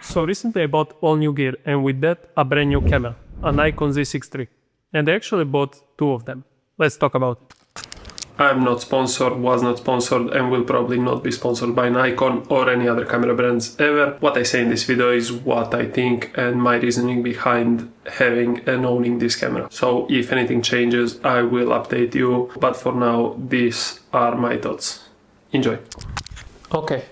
So recently I bought all new gear, and with that a brand new camera, a Nikon Z6 III. And I actually bought two of them. Let's talk about it. I'm not sponsored, was not sponsored, and will probably not be sponsored by Nikon or any other camera brands ever. What I say in this video is what I think and my reasoning behind having and owning this camera. So if anything changes, I will update you, but for now, these are my thoughts. Enjoy. Okay.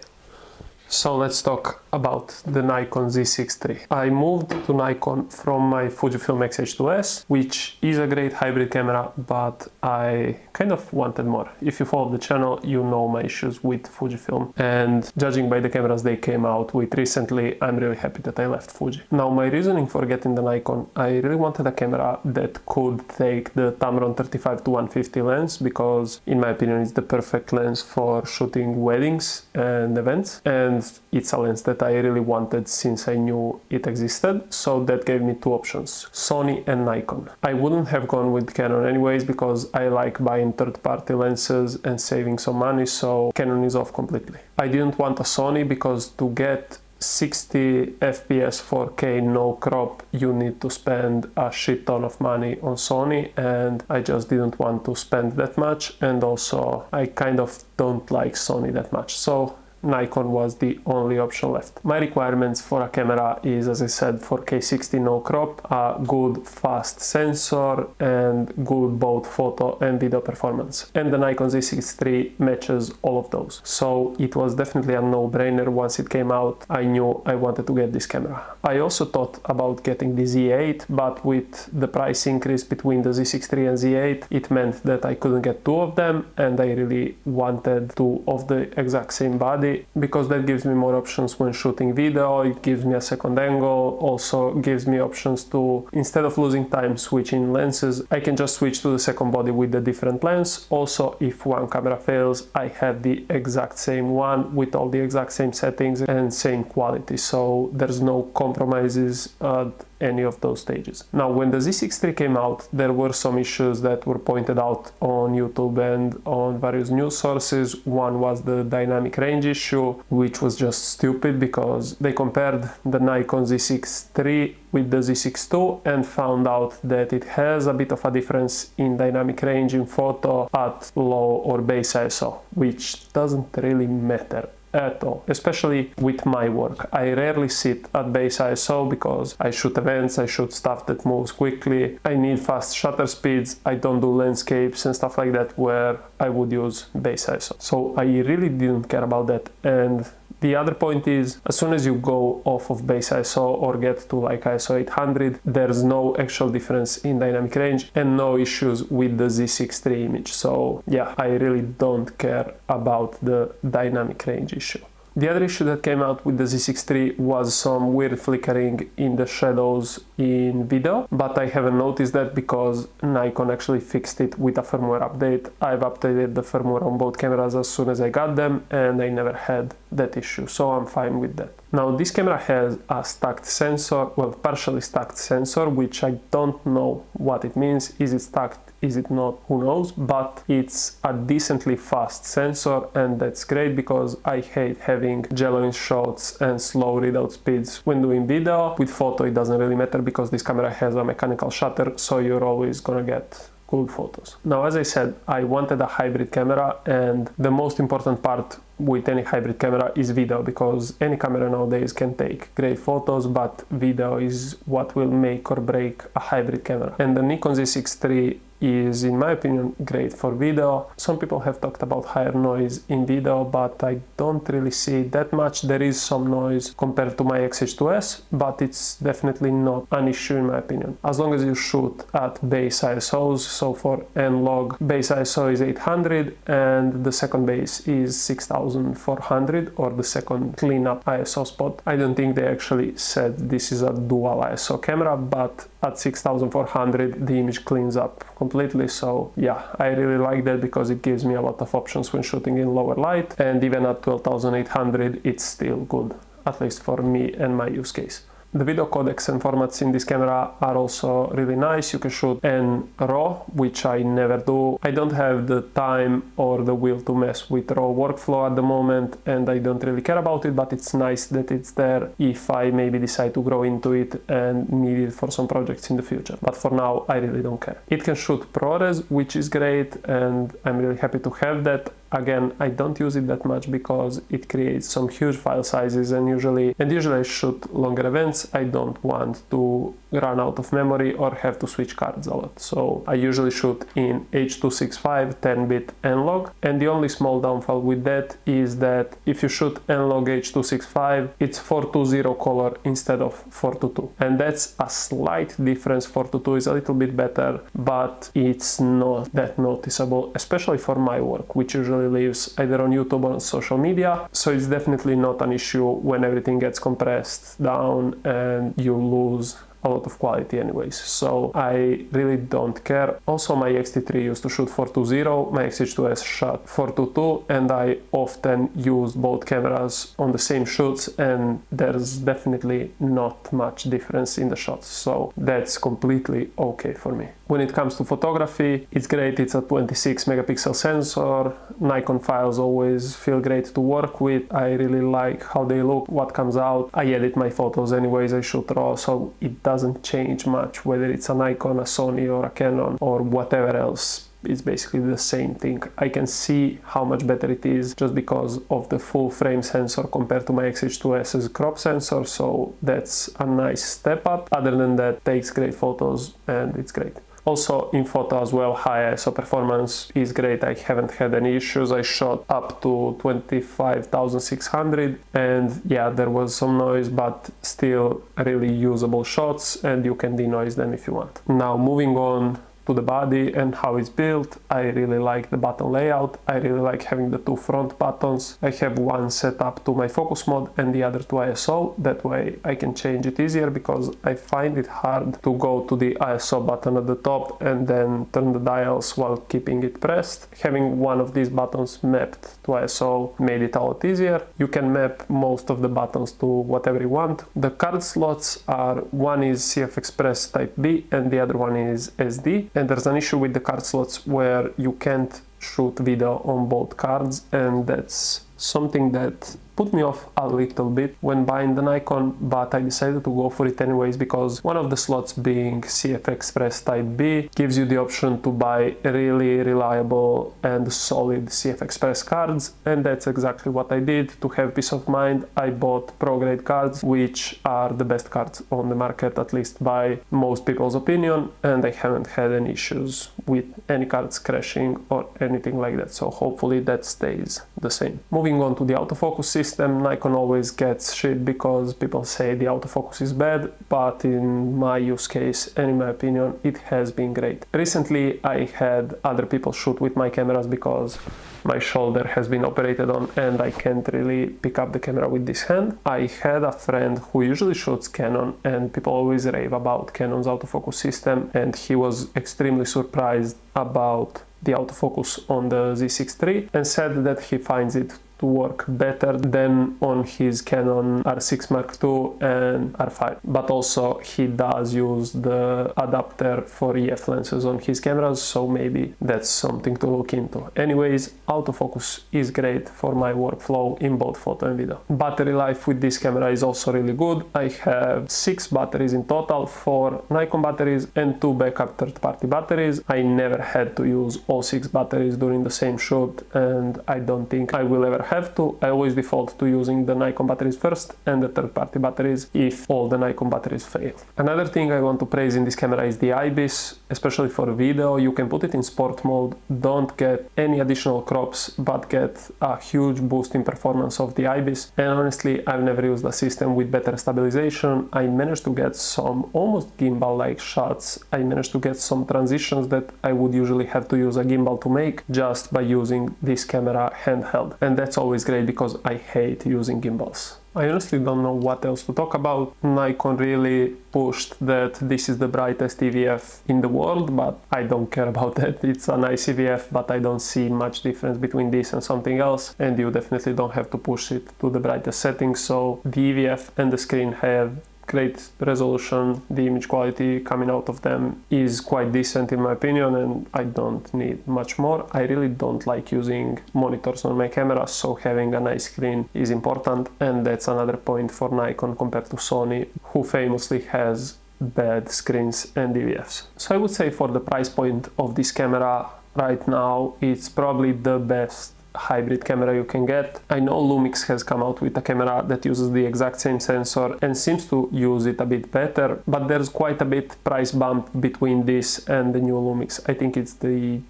So let's talk about the Nikon Z6 III. I moved to Nikon from my Fujifilm X-H2S, which is a great hybrid camera, but I kind of wanted more. If you follow the channel, you know my issues with Fujifilm, and judging by the cameras they came out with recently, I'm really happy that I left Fuji. Now, my reasoning for getting the Nikon, I really wanted a camera that could take the Tamron 35 to 150 lens, because in my opinion it's the perfect lens for shooting weddings and events, and it's a lens that I really wanted since I knew it existed, so that gave me two options, Sony and Nikon. I wouldn't have gone with Canon anyways, because I like buying third-party lenses and saving some money, so Canon is off completely. I didn't want a Sony because to get 60 FPS 4K no crop you need to spend a shit ton of money on Sony, and I just didn't want to spend that much, and also I kind of don't like Sony that much, so Nikon was the only option left. My requirements for a camera is, as I said, 4K 60 no crop, a good fast sensor, and good both photo and video performance. And the Nikon Z6 III matches all of those. So it was definitely a no-brainer. Once it came out, I knew I wanted to get this camera. I also thought about getting the Z8, but with the price increase between the Z6 III and Z8, it meant that I couldn't get two of them, and I really wanted two of the exact same body, because that gives me more options when shooting video. It gives me a second angle, also gives me options to, instead of losing time switching lenses, I can just switch to the second body with the different lens. Also, if one camera fails, I have the exact same one with all the exact same settings and same quality, so there's no compromises at any of those stages. Now, when the Z6 III came out, there were some issues that were pointed out on YouTube and on various news sources. One was the dynamic range issue, which was just stupid, because they compared the Nikon Z6 III with the Z6 II and found out that it has a bit of a difference in dynamic range in photo at low or base ISO, which doesn't really matter at all, especially with my work. I rarely sit at base ISO because I shoot events, I shoot stuff that moves quickly, I need fast shutter speeds, I don't do landscapes and stuff like that where I would use base ISO. So I really didn't care about that. And the other point is, as soon as you go off of base ISO or get to like ISO 800, there's no actual difference in dynamic range and no issues with the Z6 III image. So yeah, I really don't care about the dynamic range issue. The other issue that came out with the Z6 III was some weird flickering in the shadows in video, but I haven't noticed that because Nikon actually fixed it with a firmware update. I've updated the firmware on both cameras as soon as I got them, and I never had that issue, so I'm fine with that. Now, this camera has a stacked sensor, well, partially stacked sensor, which I don't know what it means. Is it stacked? Is it not? Who knows? But it's a decently fast sensor, and that's great because I hate having jello in shots and slow readout speeds when doing video. With photo it doesn't really matter because this camera has a mechanical shutter, so you're always gonna get good photos. Now, as I said, I wanted a hybrid camera, and the most important part with any hybrid camera is video, because any camera nowadays can take great photos, but video is what will make or break a hybrid camera. And the Nikon Z6 III is, in my opinion, great for video. Some people have talked about higher noise in video, but I don't really see that much. There is some noise compared to my X-H2S, but it's definitely not an issue in my opinion. As long as you shoot at base ISOs, so for N-Log, base ISO is 800 and the second base is 6400, or the second cleanup ISO spot. I don't think they actually said this is a dual ISO camera, but at 6400 the image cleans up completely. So yeah, I really like that because it gives me a lot of options when shooting in lower light, and even at 12800 it's still good, at least for me and my use case. The video codecs and formats in this camera are also really nice. You can shoot in RAW, which I never do. I don't have the time or the will to mess with RAW workflow at the moment, and I don't really care about it, but it's nice that it's there if I maybe decide to grow into it and need it for some projects in the future. But for now, I really don't care. It can shoot ProRes, which is great, and I'm really happy to have that. Again, I don't use it that much because it creates some huge file sizes, and usually I shoot longer events. I don't want to run out of memory or have to switch cards a lot. So I usually shoot in H.265 10-bit N-Log, and the only small downfall with that is that if you shoot N-Log H.265, it's 420 color instead of 422, and that's a slight difference. 422 is a little bit better, but it's not that noticeable, especially for my work, which usually lives either on YouTube or on social media. So it's definitely not an issue when everything gets compressed down and you lose a lot of quality anyways, so I really don't care. Also, my X-T3 used to shoot 420, my X-H2S shot 422, and I often used both cameras on the same shoots, and there's definitely not much difference in the shots, so that's completely okay for me. When it comes to photography, it's great. It's a 26 megapixel sensor. Nikon files always feel great to work with. I really like how they look, what comes out. I edit my photos anyways, I shoot RAW, so it doesn't change much whether it's a Nikon, a Sony, or a Canon, or whatever else. It's basically the same thing. I can see how much better it is just because of the full frame sensor compared to my X-H2S's crop sensor, so that's a nice step up. Other than that, takes great photos and it's great. Also in photo as well, high ISO performance is great. I haven't had any issues. I shot up to 25,600 and yeah, there was some noise, but still really usable shots, and you can denoise them if you want. Now moving on to the body and how it's built, I really like the button layout. I really like having the two front buttons. I have one set up to my focus mode and the other to ISO. That way I can change it easier, because I find it hard to go to the ISO button at the top and then turn the dials while keeping it pressed. Having one of these buttons mapped to ISO made it a lot easier. You can map most of the buttons to whatever you want. The card slots are, one is CF Express Type B and the other one is SD. And there's an issue with the card slots where you can't shoot video on both cards, and that's something that put me off a little bit when buying the Nikon, but I decided to go for it anyways, because one of the slots, being CF Express Type B, gives you the option to buy really reliable and solid CF Express cards, and that's exactly what I did. To have peace of mind, I bought pro grade cards, which are the best cards on the market, at least by most people's opinion, and I haven't had any issues with any cards crashing or anything like that, so hopefully that stays the same. Moving on to the autofocus system, Nikon always gets shit because people say the autofocus is bad, but in my use case and in my opinion, it has been great. Recently I had other people shoot with my cameras because my shoulder has been operated on and I can't really pick up the camera with this hand. I had a friend who usually shoots Canon, and people always rave about Canon's autofocus system, and he was extremely surprised about the autofocus on the Z6 III and said that he finds it to work better than on his Canon R6 Mark II and R5. But also he does use the adapter for EF lenses on his cameras, so maybe that's something to look into. Anyways, autofocus is great for my workflow in both photo and video. Battery life with this camera is also really good. I have 6 batteries in total, 4 Nikon batteries and 2 backup third-party batteries. I never had to use all 6 batteries during the same shoot, and I don't think I will ever have to. I always default to using the Nikon batteries first and the third-party batteries if all the Nikon batteries fail. Another thing I want to praise in this camera is the IBIS, especially for video. You can put it in sport mode, don't get any additional crops, but get a huge boost in performance of the IBIS. And honestly, I've never used a system with better stabilization. I managed to get some almost gimbal-like shots. I managed to get some transitions that I would usually have to use a gimbal to make just by using this camera handheld. And that's always great because I hate using gimbals. I honestly don't know what else to talk about. Nikon really pushed that this is the brightest EVF in the world, but I don't care about that. It's a nice EVF, but I don't see much difference between this and something else, and you definitely don't have to push it to the brightest settings, so the EVF and the screen have great resolution. The image quality coming out of them is quite decent in my opinion, and I don't need much more. I really don't like using monitors on my camera, so having a nice screen is important, and that's another point for Nikon compared to Sony, who famously has bad screens and DVFs. So I would say for the price point of this camera right now, it's probably the best hybrid camera you can get. I know Lumix has come out with a camera that uses the exact same sensor and seems to use it a bit better, but there's quite a bit price bump between this and the new Lumix. I think it's the...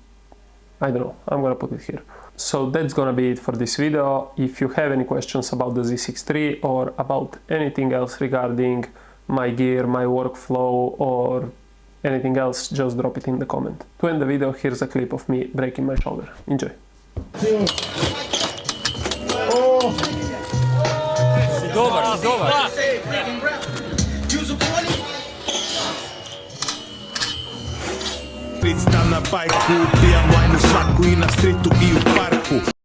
I don't know, I'm gonna put it here. So that's gonna be it for this video. If you have any questions about the Z6 III or about anything else regarding my gear, my workflow, or anything else, just drop it in the comment. To end the video, here's a clip of me breaking my shoulder. Enjoy. Sta na bajku, pijam wajnu svaku i na stritu i u parku.